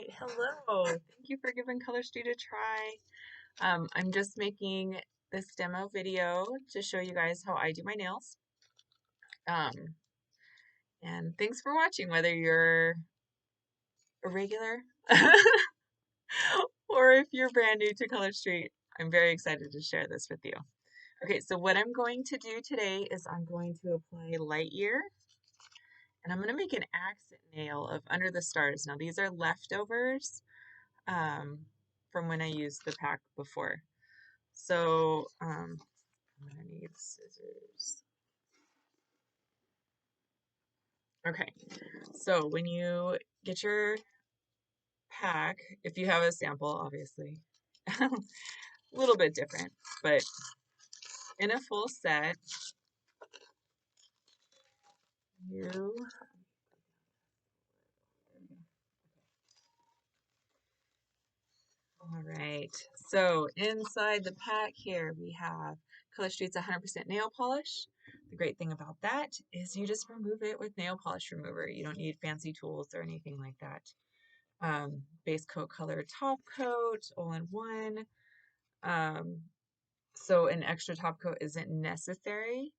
right, hello. Thank you for giving Color Street a try. I'm just making this demo video to show you guys how I do my nails. Um, and thanks for watching, whether you're a regular or if you're brand new to Color Street. I'm very excited to share this with you. Okay, so what I'm going to do today is I'm going to apply Lightyear, and I'm going to make an accent nail of Under the Stars. Now these are leftovers um, from when I used the pack before. So I'm gonna need scissors. Okay, so when you get your pack, if you have a sample, obviously, a little bit different, but in a full set, you, all right, so inside the pack here we have Color Street's 100% nail polish. The great thing about that is you just remove it with nail polish remover. You don't need fancy tools or anything like that. Base coat color top coat, all in one. So an extra top coat isn't necessary,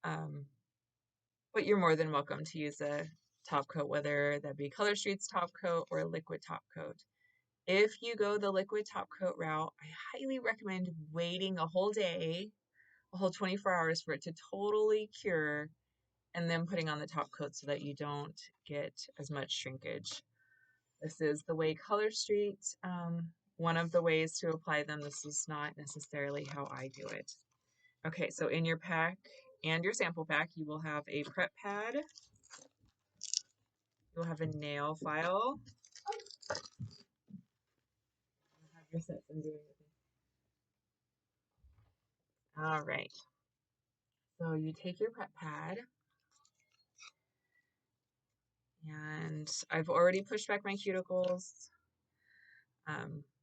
um, but you're more than welcome to use a top coat, whether that be Color Street's top coat or liquid top coat. If you go the liquid top coat route, I highly recommend waiting a whole day, a whole 24 hours for it to totally cure, and then putting on the top coat so that you don't get as much shrinkage. This is the way Color Street, one of the ways to apply them. This is not necessarily how I do it. Okay, so in your pack and your sample pack, you will have a prep pad. You'll have a nail file. You'll have your sets and doing it. All right. So you take your prep pad, and I've already pushed back my cuticles,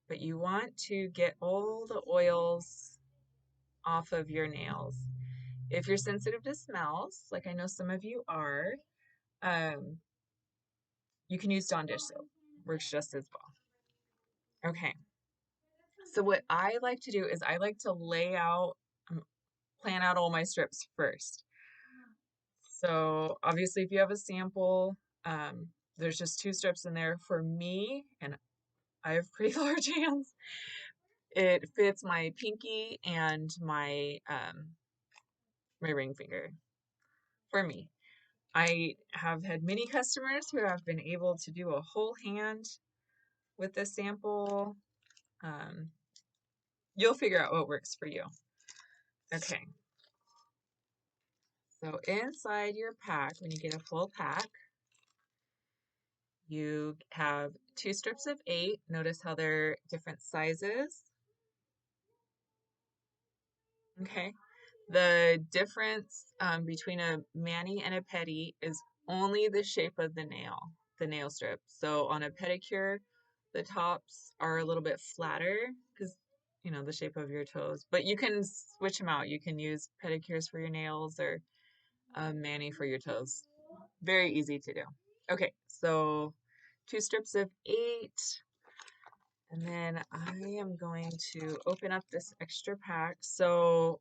but you want to get all the oils off of your nails. If you're sensitive to smells, like I know some of you are, you can use Dawn dish soap. Works just as well. Okay. So what I like to do is I like to lay out, plan out all my strips first. So obviously if you have a sample, there's just 2 strips in there for me, and I have pretty large hands. It fits my pinky and my ring finger for me. I have had many customers who have been able to do a whole hand with this sample. You'll figure out what works for you. Okay. So inside your pack, when you get a full pack, you have 2 strips of 8. Notice how they're different sizes. Okay. The difference between a mani and a pedi is only the shape of the nail strip. So on a pedicure, the tops are a little bit flatter because, you know, the shape of your toes. But you can switch them out. You can use pedicures for your nails or mani for your toes. Very easy to do. Okay, so 2 strips of 8. And then I am going to open up this extra pack. So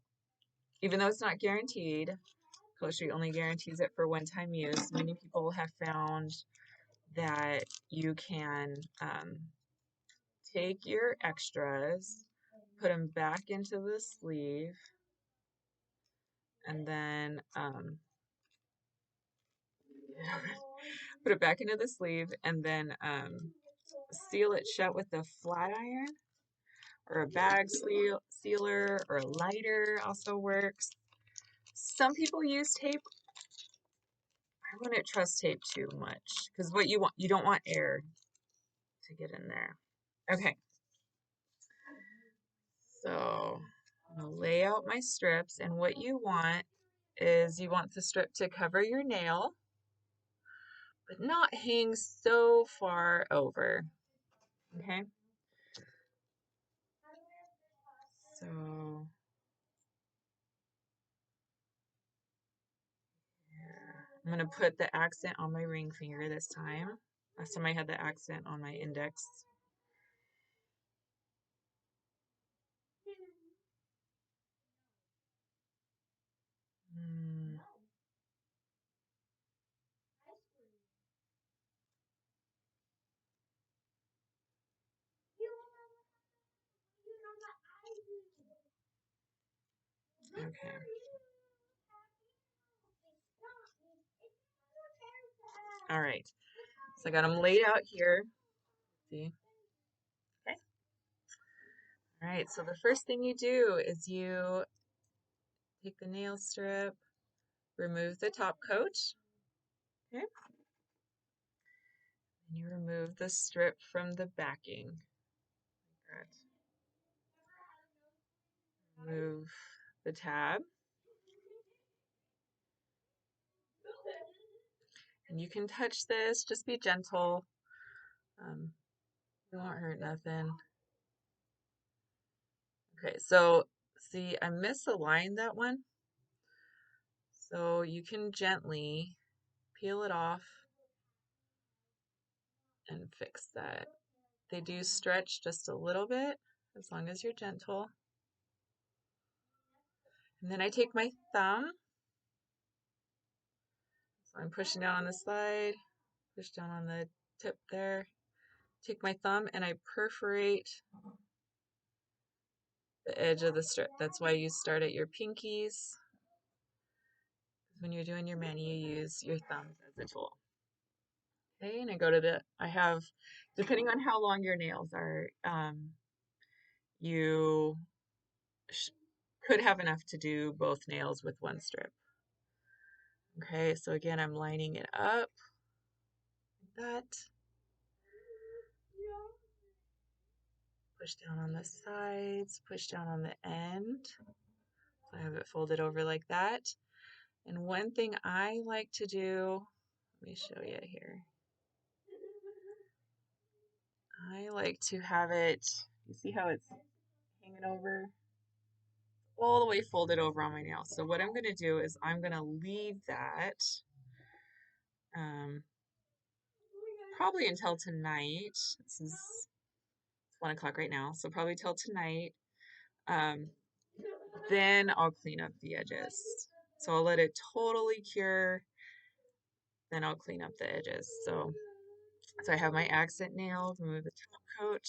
even though it's not guaranteed, Color Street only guarantees it for one-time use. Many people have found that you can take your extras, put them back into the sleeve, and then put it back into the sleeve, and then seal it shut with a flat iron or a bag sealer, or a lighter also works. Some people use tape. I wouldn't trust tape too much because what you don't want air to get in there. Okay, so I'm gonna lay out my strips, and what you want is you want the strip to cover your nail, but not hang so far over. Okay, so yeah. I'm gonna put the accent on my ring finger this time. Last time I had the accent on my index. Mm, okay. All right. So I got them laid out here. See? Okay. All right. So the first thing you do is you take the nail strip, remove the top coat. Okay. And you remove the strip from the backing. Like that. Remove the tab. And you can touch this, just be gentle. It won't hurt nothing. Okay, so see, I misaligned that one. So you can gently peel it off and fix that. They do stretch just a little bit, as long as you're gentle. And then I take my thumb. So I'm pushing down on the side, push down on the tip there. Take my thumb and I perforate the edge of the strip. That's why you start at your pinkies. When you're doing your mani, you use your thumbs as a tool. Okay, and I go to I have, depending on how long your nails are, you could have enough to do both nails with one strip. Okay, so again, I'm lining it up like that. Push down on the sides, push down on the end. So I have it folded over like that. And one thing I like to do, let me show you here. I like to have it, you see how it's hanging over? All the way folded over on my nail. So what I'm going to do is I'm going to leave that probably until tonight. This is 1 o'clock right now, so probably till tonight. Then I'll clean up the edges. So I'll let it totally cure, then I'll clean up the edges. So I have my accent nails, remove the top coat.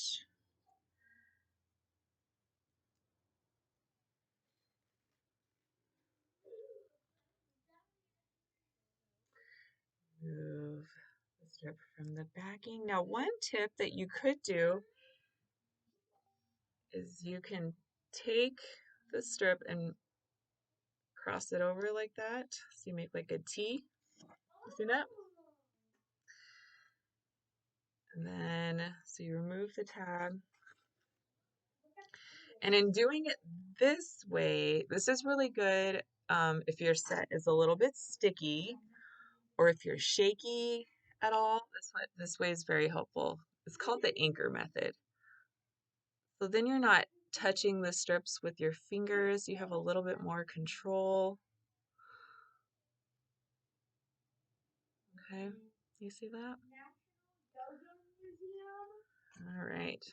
Move the strip from the backing. Now, one tip that you could do is you can take the strip and cross it over like that. So you make like a T. You see that? And then, so you remove the tab. And in doing it this way, this is really good if your set is a little bit sticky or if you're shaky at all. This way is very helpful. It's called the anchor method. So then you're not touching the strips with your fingers. You have a little bit more control. Okay, you see that? All right.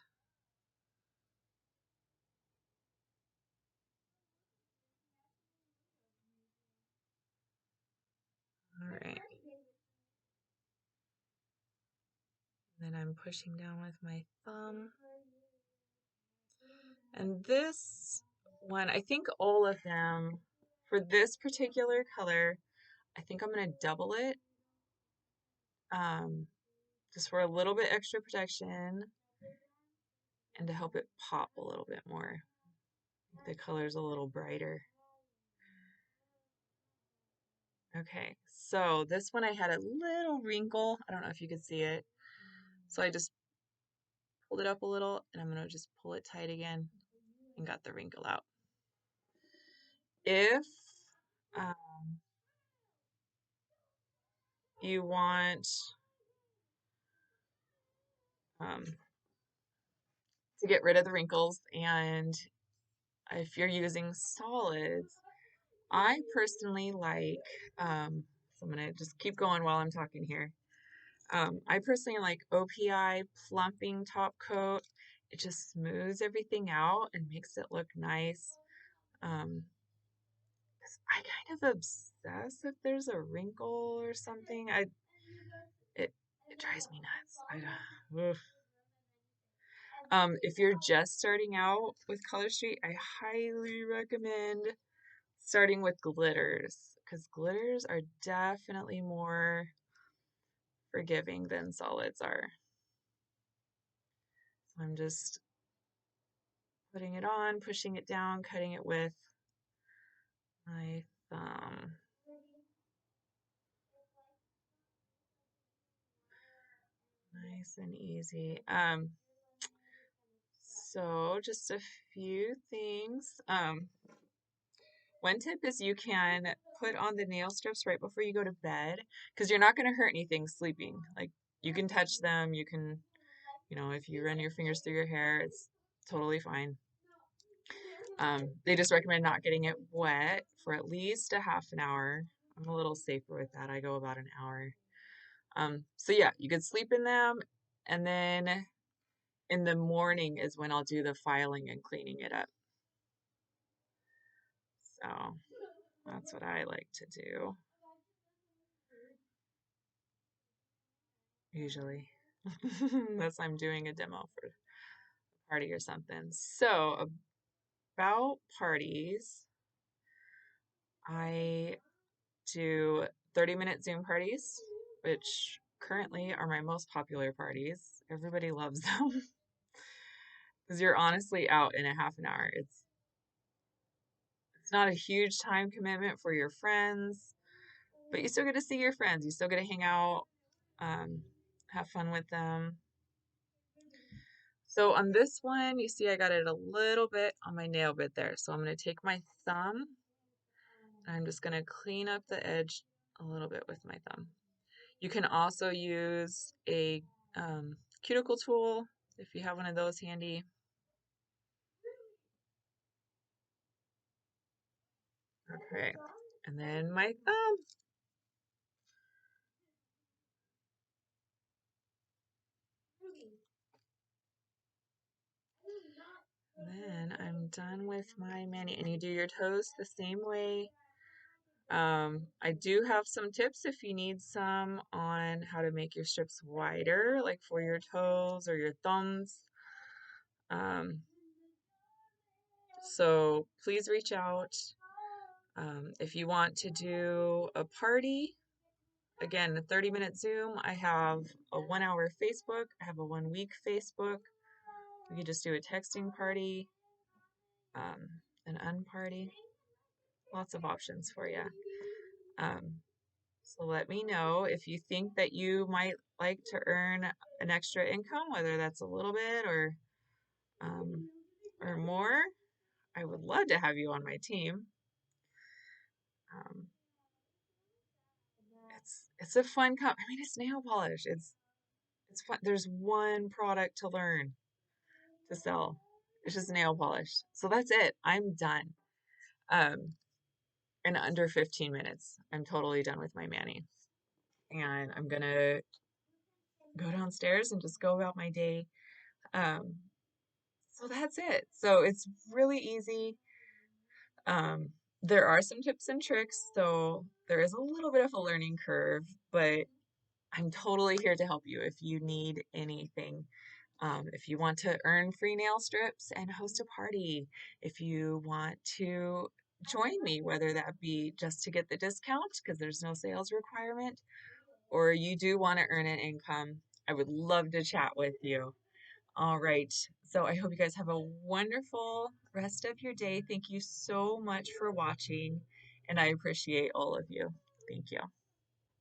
All right. Then I'm pushing down with my thumb. And this one, I think all of them, for this particular color, I think I'm going to double it um, just for a little bit extra protection and to help it pop a little bit more. The color's a little brighter. Okay, so this one I had a little wrinkle. I don't know if you could see it. So I just pulled it up a little and I'm going to just pull it tight again and got the wrinkle out. If you want um, to get rid of the wrinkles and if you're using solids, I personally like, so I'm going to just keep going while I'm talking here. I personally like OPI plumping top coat. It just smooths everything out and makes it look nice. 'Cause I kind of obsess if there's a wrinkle or something. It it drives me nuts. Oof. If you're just starting out with Color Street, I highly recommend starting with glitters because glitters are definitely more forgiving than solids are. So I'm just putting it on, pushing it down, cutting it with my thumb. Nice and easy. So just a few things. One tip is you can put on the nail strips right before you go to bed because you're not going to hurt anything sleeping. Like you can touch them, you can, if you run your fingers through your hair, it's totally fine. They just recommend not getting it wet for at least a half an hour. I'm a little safer with that. I go about an hour. So yeah, you could sleep in them, and then in the morning is when I'll do the filing and cleaning it up. So that's what I like to do usually. Unless I'm doing a demo for a party or something. So about parties, I do 30-minute Zoom parties, which currently are my most popular parties. Everybody loves them because you're honestly out in a half an hour. It's not a huge time commitment for your friends, but you still get to see your friends. You still get to hang out, um, have fun with them. So on this one, you see I got it a little bit on my nail bit there. So I'm going to take my thumb and I'm just going to clean up the edge a little bit with my thumb. You can also use a cuticle tool if you have one of those handy. Okay, and then my thumb. Then I'm done with my mani, and you do your toes the same way. I do have some tips if you need some on how to make your strips wider, like for your toes or your thumbs. Um, so please reach out. If you want to do a party, again, a 30-minute Zoom, I have a 1 hour Facebook, I have a 1 week Facebook. We could just do a texting party, an unparty, lots of options for you. So let me know if you think that you might like to earn an extra income, whether that's a little bit um, or more. I would love to have you on my team. Um, it's a fun I mean, it's nail polish. It's fun. There's one product to learn to sell. It's just nail polish. So that's it. I'm done. Um, in under 15 minutes, I'm totally done with my mani. And I'm gonna go downstairs and just go about my day. Um, so that's it. So it's really easy. Um, there are some tips and tricks, so there is a little bit of a learning curve, but I'm totally here to help you if you need anything. If you want to earn free nail strips and host a party, if you want to join me, whether that be just to get the discount because there's no sales requirement, or you do want to earn an income, I would love to chat with you. All right. So I hope you guys have a wonderful rest of your day. Thank you so much for watching, and I appreciate all of you. Thank you.